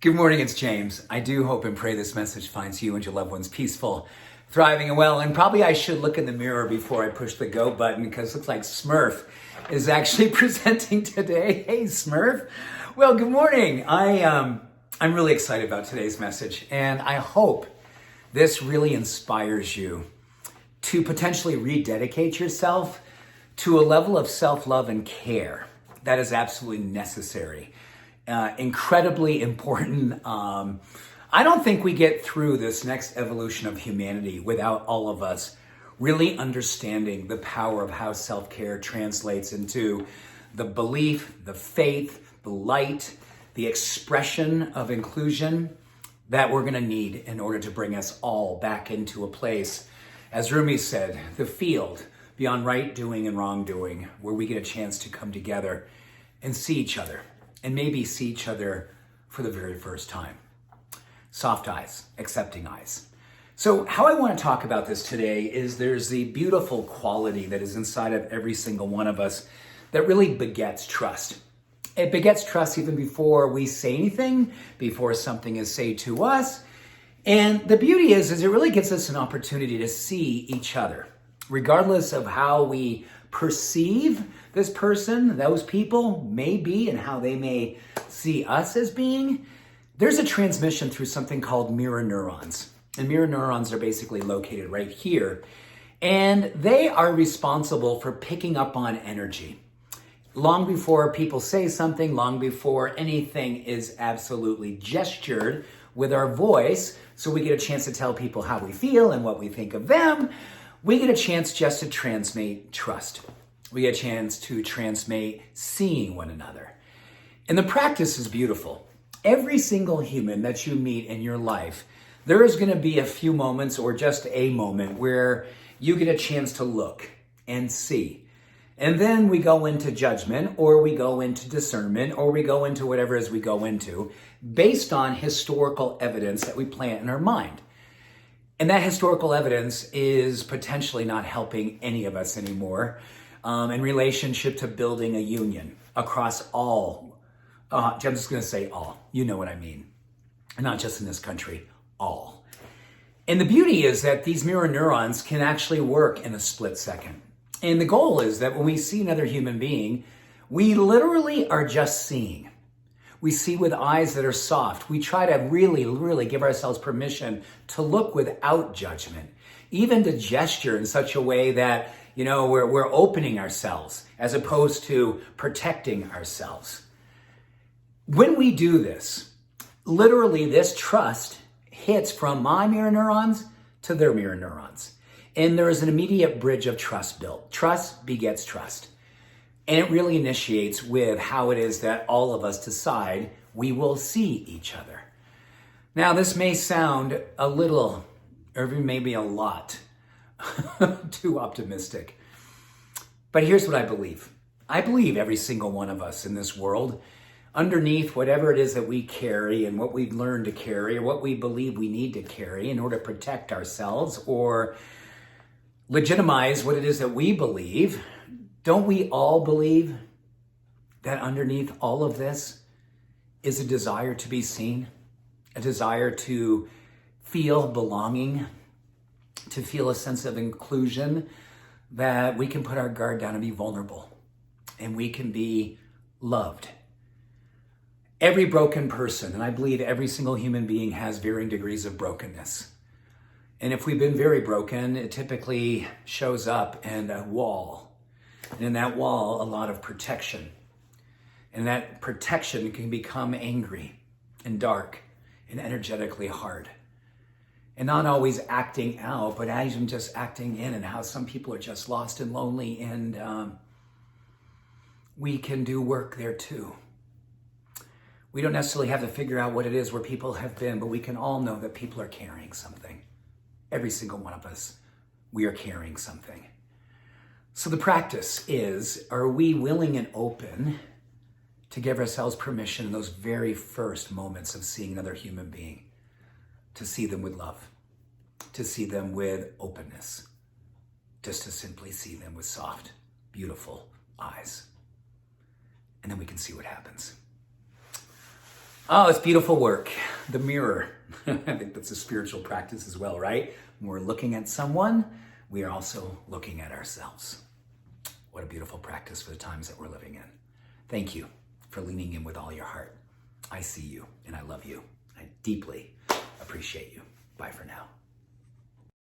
Good morning, it's James. I do hope and pray this message finds you and your loved ones peaceful, thriving, and well. And probably I should look in the mirror before I push the go button because it looks like Smurf is actually presenting today. Hey, Smurf. Well, good morning. I'm really excited about today's message, and I hope this really inspires you to potentially rededicate yourself to a level of self-love and care that is absolutely necessary. Incredibly important. I don't think we get through this next evolution of humanity without all of us really understanding the power of how self-care translates into the belief, the faith, the light, the expression of inclusion that we're going to need in order to bring us all back into a place, as Rumi said, the field beyond right doing and wrong doing, where we get a chance to come together and see each other. And maybe see each other for the very first time. Soft eyes, accepting eyes. So how I want to talk about this today is there's the beautiful quality that is inside of every single one of us that really begets trust. It begets trust even before we say anything, before something is said to us. And the beauty is it really gives us an opportunity to see each other, regardless of how we perceive this person, those people may be, and how they may see us as being. There's a transmission through something called mirror neurons. And mirror neurons are basically located right here. And they are responsible for picking up on energy. Long before people say something, long before anything is absolutely gestured with our voice, so we get a chance to tell people how we feel and what we think of them, we get a chance just to transmit trust. We get a chance to transmit seeing one another. And the practice is beautiful. Every single human that you meet in your life, there is going to be a few moments or just a moment where you get a chance to look and see. And then we go into judgment, or we go into discernment, or we go into whatever it is we go into based on historical evidence that we plant in our mind. And that historical evidence is potentially not helping any of us anymore in relationship to building a union across all. I'm just going to say all. You know what I mean. Not just in this country, all. And the beauty is that these mirror neurons can actually work in a split second. And the goal is that when we see another human being, we literally are just seeing. We see with eyes that are soft. We try to really, really give ourselves permission to look without judgment, even to gesture in such a way that, you know, we're opening ourselves as opposed to protecting ourselves. When we do this, literally this trust hits from my mirror neurons to their mirror neurons. And there is an immediate bridge of trust built. Trust begets trust. And it really initiates with how it is that all of us decide we will see each other. Now, this may sound a little, or maybe a lot, too optimistic. But here's what I believe. I believe every single one of us in this world, underneath whatever it is that we carry and what we've learned to carry or what we believe we need to carry in order to protect ourselves or legitimize what it is that we believe, don't we all believe that underneath all of this is a desire to be seen, a desire to feel belonging, to feel a sense of inclusion, that we can put our guard down and be vulnerable, and we can be loved. Every broken person, and I believe every single human being has varying degrees of brokenness. And if we've been very broken, it typically shows up in a wall. And in that wall, a lot of protection. And that protection can become angry and dark and energetically hard. And not always acting out, but even just acting in, and how some people are just lost and lonely. And we can do work there too. We don't necessarily have to figure out what it is where people have been, but we can all know that people are carrying something. Every single one of us, we are carrying something. So the practice is, are we willing and open to give ourselves permission in those very first moments of seeing another human being, to see them with love, to see them with openness, just to simply see them with soft, beautiful eyes. And then we can see what happens. Oh, it's beautiful work. The mirror. I think that's a spiritual practice as well, right? When we're looking at someone, we are also looking at ourselves. What a beautiful practice for the times that we're living in. Thank you for leaning in with all your heart. I see you and I love you. I deeply appreciate you. Bye for now.